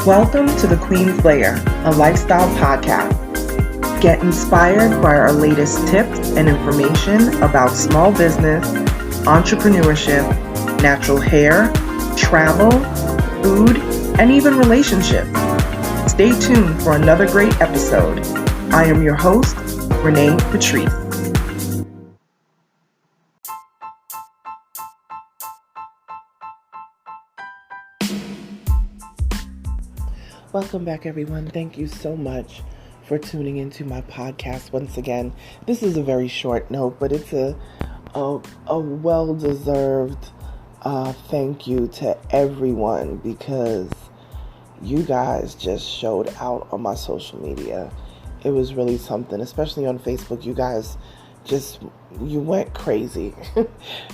Welcome to the Queen's Lair, a lifestyle podcast. Get inspired by our latest tips and information about small business, entrepreneurship, natural hair, travel, food, and even relationships. Stay tuned for another great episode. I am your host, Renee Patrice. Welcome back, everyone. Thank you so much for tuning into my podcast once again. This is a very short note, but it's a well-deserved thank you to everyone, because you guys just showed out on my social media. It was really something, especially on Facebook. You guys you went crazy.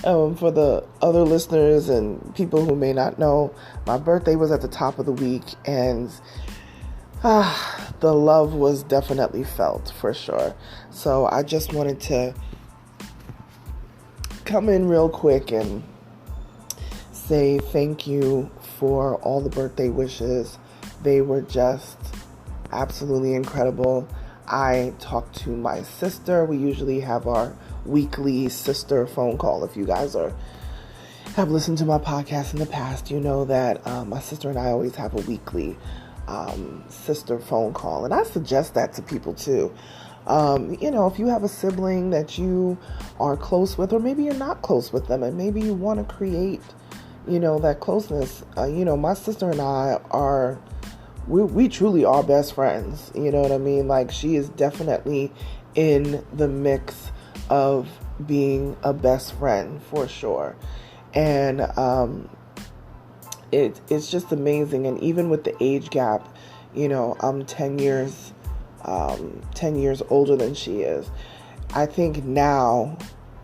For the other listeners and people who may not know, my birthday was at the top of the week, and the love was definitely felt for sure. So I just wanted to come in real quick and say thank you for all the birthday wishes. They were just absolutely incredible. I talked to my sister. We usually have our weekly sister phone call. If you guys have listened to my podcast in the past, you know that my sister and I always have a weekly sister phone call. And I suggest that to people too. If you have a sibling that you are close with, or maybe you're not close with them, and maybe you want to create, that closeness. My sister and I we truly are best friends. You know what I mean? Like, she is definitely in the mix of being a best friend for sure. And it's just amazing. And even with the age gap, I'm 10 years older than she is. I think now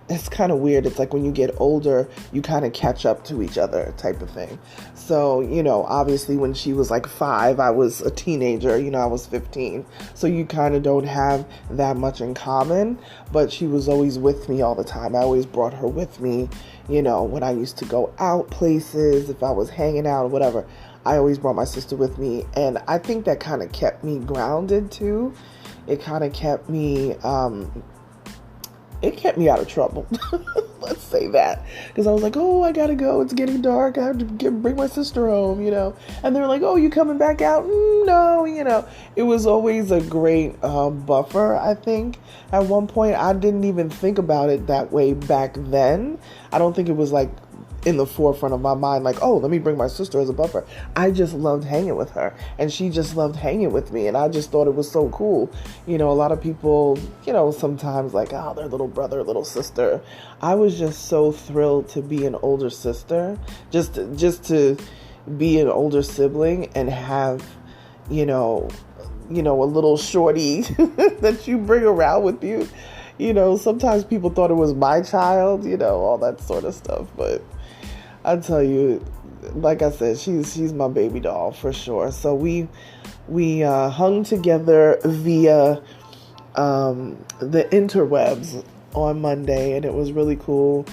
it's kind of weird. It's like when you get older, you kind of catch up to each other type of thing. So, obviously when she was like 5, I was a teenager, I was 15. So you kind of don't have that much in common, but she was always with me all the time. I always brought her with me, when I used to go out places, if I was hanging out or whatever, I always brought my sister with me. And I think that kind of kept me grounded too. It kind of kept me, it kept me out of trouble. Let's say that. Because I was like, oh, I gotta go. It's getting dark. I have to bring my sister home, And they're like, oh, you coming back out? No, It was always a great buffer, I think. At one point, I didn't even think about it that way back then. I don't think it was like in the forefront of my mind, like, oh, let me bring my sister as a buffer. I just loved hanging with her, and she just loved hanging with me, and I just thought it was so cool. A lot of people, sometimes like, oh, their little brother, little sister. I was just so thrilled to be an older sister, just to be an older sibling and have, a little shorty that you bring around with you. Sometimes people thought it was my child, all that sort of stuff, but I tell you, like I said, she's my baby doll for sure. So we hung together via the interwebs on Monday, and it was really cool.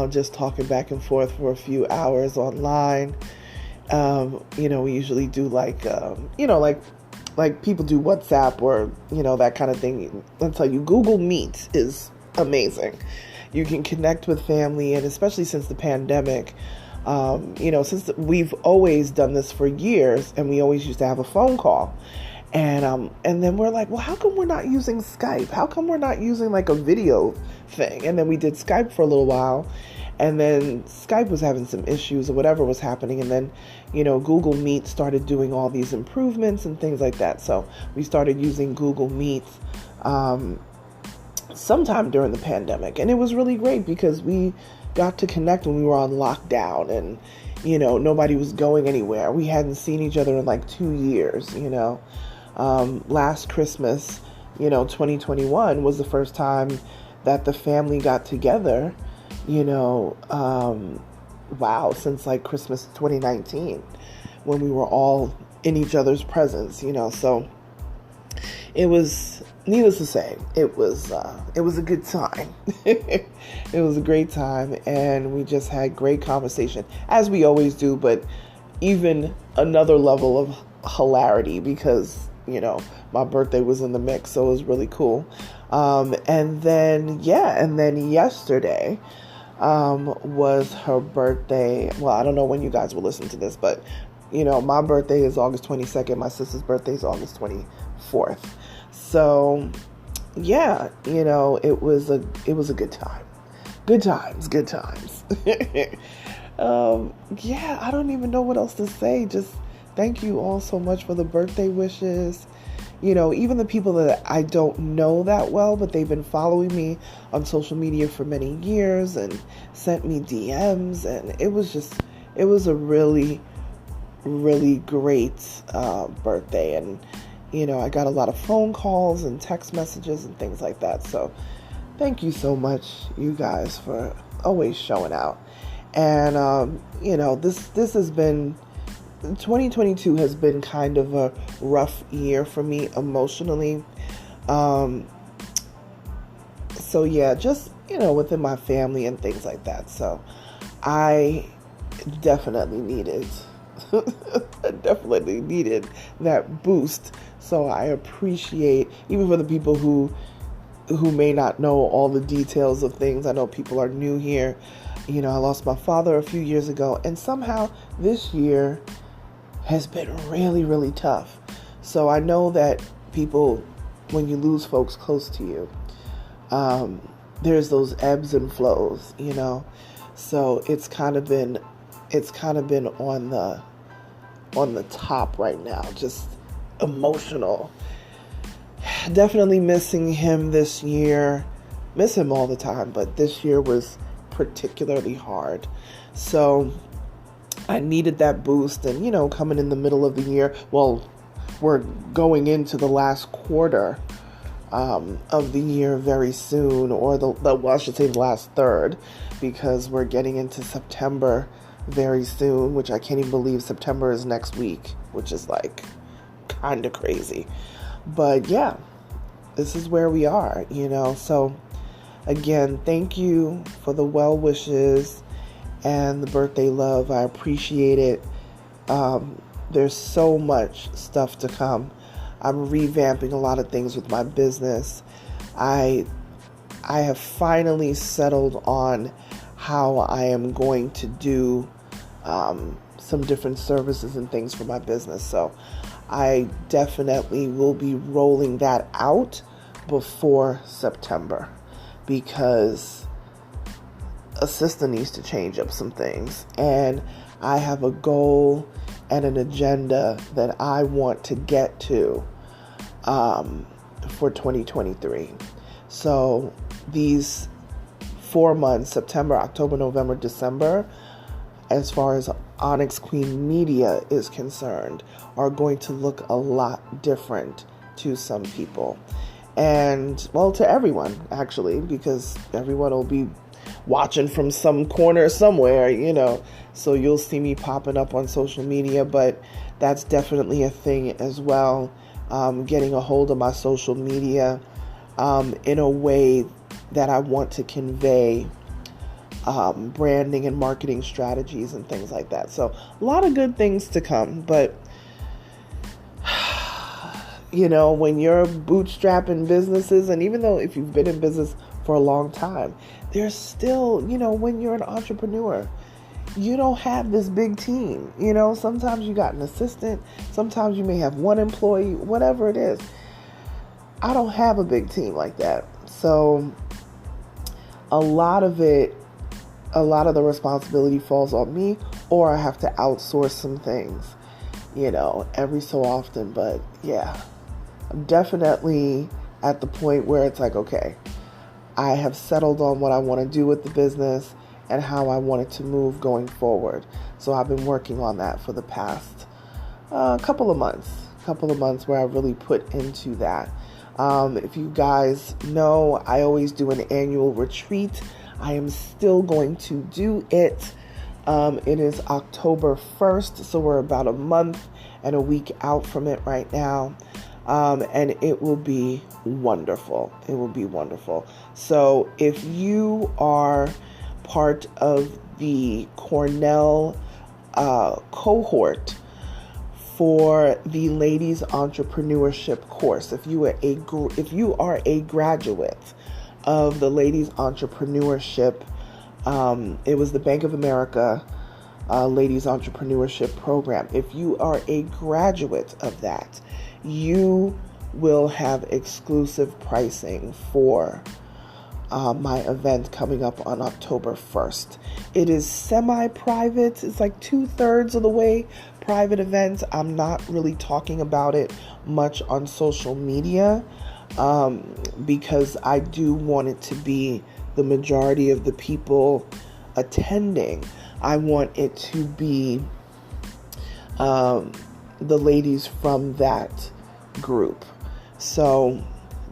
Just talking back and forth for a few hours online. We usually do like people do WhatsApp or that kind of thing. I'll tell you, Google Meet is amazing. You can connect with family, and especially since the pandemic, since we've always done this for years, and we always used to have a phone call. And then we're like, well, how come we're not using Skype? How come we're not using like a video thing? And then we did Skype for a little while, and then Skype was having some issues or whatever was happening. And then, Google Meet started doing all these improvements and things like that. So we started using Google Meet sometime during the pandemic, and it was really great because we got to connect when we were on lockdown, and nobody was going anywhere. We hadn't seen each other in like 2 years. Last Christmas, 2021 was the first time that the family got together, since like Christmas 2019, when we were all in each other's presence, so it was, needless to say, it was a good time. It was a great time, and we just had great conversation, as we always do, but even another level hilarity because, my birthday was in the mix, so it was really cool. And then yesterday was her birthday. Well, I don't know when you guys will listen to this, but my birthday is August 22nd. My sister's birthday is August 24th. So yeah, it was a good time. Good times. Yeah, I don't even know what else to say. Just thank you all so much for the birthday wishes. Even the people that I don't know that well, but they've been following me on social media for many years and sent me DMs. And it was a really, really great birthday. And, I got a lot of phone calls and text messages and things like that. So thank you so much, you guys, for always showing out. And, this has been 2022 has been kind of a rough year for me emotionally. So yeah, just, within my family and things like that. So I definitely needed that boost. So I appreciate, even for the people who may not know all the details of things. I know people are new here. I lost my father a few years ago, and somehow this year has been really, really tough. So I know that people, when you lose folks close to you, there's those ebbs and flows, So it's kind of been on the top right now, just emotional. Definitely missing him this year. Miss him all the time, but this year was particularly hard. So I needed that boost, and coming in the middle of the year, well, we're going into the last quarter of the year very soon, or I should say the last third, because we're getting into September very soon, which I can't even believe September is next week, which is like kind of crazy. But yeah, this is where we are, So again, thank you for the well wishes and the birthday love. I appreciate it. There's so much stuff to come. I'm revamping a lot of things with my business. I have finally settled on how I am going to do some different services and things for my business. So I definitely will be rolling that out before September, because a system needs to change up some things, and I have a goal and an agenda that I want to get to for 2023. So these 4 months, September, October, November, December, as far as Onyx Queen Media is concerned, are going to look a lot different to some people. And, well, to everyone, actually, because everyone will be watching from some corner somewhere, So you'll see me popping up on social media, but that's definitely a thing as well. Getting a hold of my social media in a way that I want to convey branding and marketing strategies and things like that. So a lot of good things to come, but when you're bootstrapping businesses, and even though if you've been in business for a long time, there's still, when you're an entrepreneur, you don't have this big team. Sometimes you got an assistant, sometimes you may have one employee, whatever it is. I don't have a big team like that. So a lot of the responsibility falls on me, or I have to outsource some things, every so often. But yeah, I'm definitely at the point where it's like, okay, I have settled on what I want to do with the business and how I want it to move going forward. So I've been working on that for the past couple of months where I really put into that. If you guys know, I always do an annual retreat. I am still going to do it. It is October 1st, so we're about a month and a week out from it right now. And it will be wonderful. It will be wonderful. So if you are part of the Cornell cohort for the Ladies Entrepreneurship course. If you are a graduate of the Ladies Entrepreneurship, it was the Bank of America Ladies Entrepreneurship Program. If you are a graduate of that, you will have exclusive pricing for my event coming up on October 1st. It is semi-private. It's like 2/3 of the way private event. I'm not really talking about it much on social media because I do want it to be the majority of the people attending. I want it to be the ladies from that group. So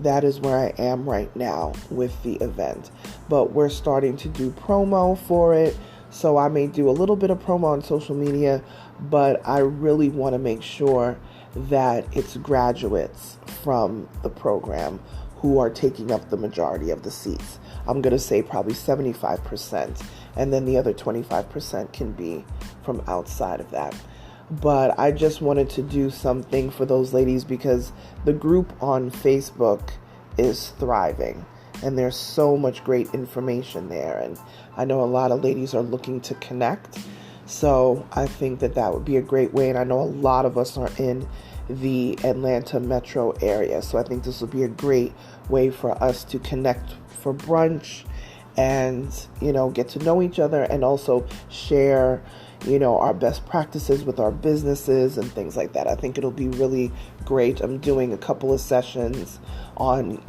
that is where I am right now with the event. But we're starting to do promo for it. So I may do a little bit of promo on social media, but I really want to make sure that it's graduates from the program who are taking up the majority of the seats. I'm going to say probably 75%, and then the other 25% can be from outside of that. But I just wanted to do something for those ladies because the group on Facebook is thriving and there's so much great information there. And I know a lot of ladies are looking to connect. So I think that would be a great way. And I know a lot of us are in the Atlanta metro area. So I think this will be a great way for us to connect for brunch and, get to know each other and also share our best practices with our businesses and things like that. I think it'll be really great. I'm doing a couple of sessions on,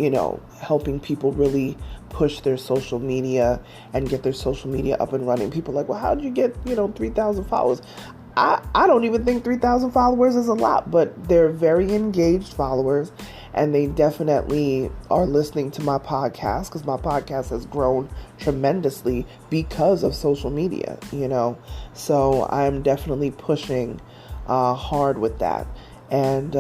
helping people really push their social media and get their social media up and running. People are like, well, how did you get, 3,000 followers? I don't even think 3,000 followers is a lot, but they're very engaged followers. And they definitely are listening to my podcast because my podcast has grown tremendously because of social media, So I'm definitely pushing hard with that. And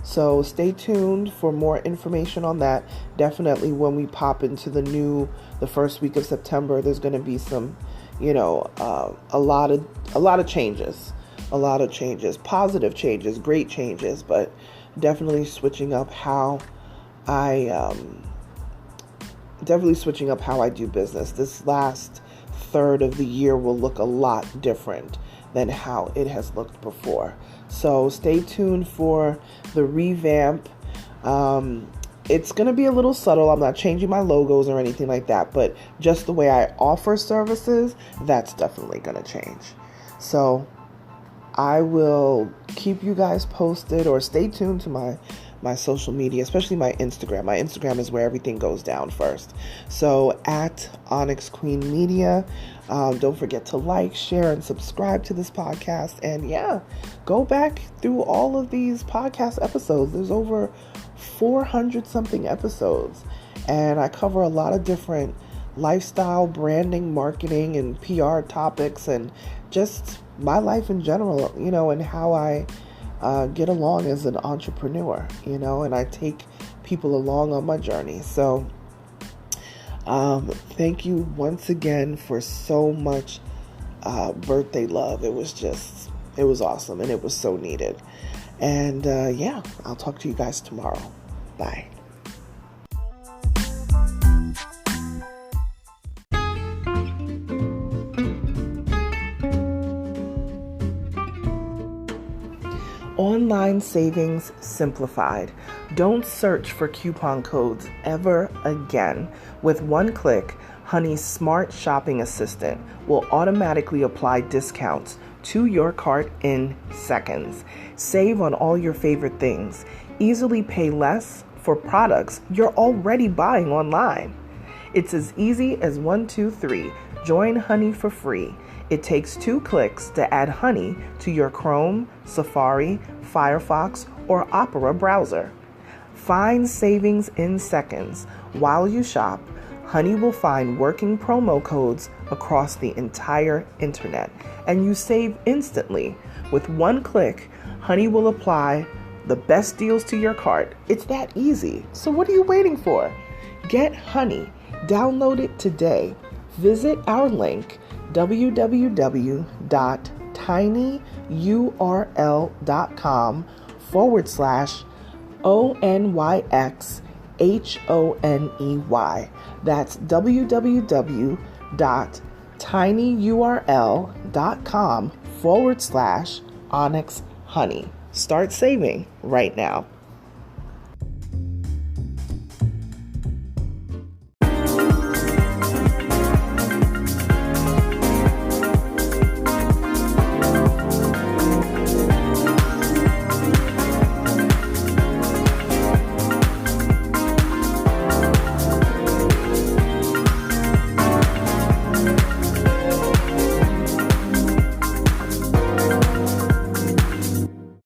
so stay tuned for more information on that. Definitely when we pop into the first week of September, there's going to be some, a lot of changes, positive changes, great changes, but definitely switching up how I do business. This last third of the year will look a lot different than how it has looked before. So stay tuned for the revamp. It's going to be a little subtle. I'm not changing my logos or anything like that, but just the way I offer services, that's definitely going to change. So I will keep you guys posted, or stay tuned to my social media, especially my Instagram. My Instagram is where everything goes down first. So at Onyx Queen Media, don't forget to like, share, and subscribe to this podcast. And go back through all of these podcast episodes. There's over 400 something episodes, and I cover a lot of different lifestyle, branding, marketing, and PR topics, and just my life in general, and how I get along as an entrepreneur, and I take people along on my journey. So thank you once again for so much birthday love. It was awesome, and it was so needed. And I'll talk to you guys tomorrow. Bye. Online savings simplified. Don't search for coupon codes ever again. With one click, Honey's smart shopping assistant will automatically apply discounts to your cart in seconds. Save on all your favorite things. Easily pay less for products you're already buying online. It's as easy as 1, 2, 3. Join Honey for free. It takes 2 clicks to add Honey to your Chrome, Safari, Firefox, or Opera browser. Find savings in seconds. While you shop, Honey will find working promo codes across the entire internet, and you save instantly. With one click, Honey will apply the best deals to your cart. It's that easy. So what are you waiting for? Get Honey. Download it today. Visit our link, www.tinyurl.com. tinyurl.com/ONYXHONEY. That's www.tinyurl.com/Onyx Honey. Start saving right now.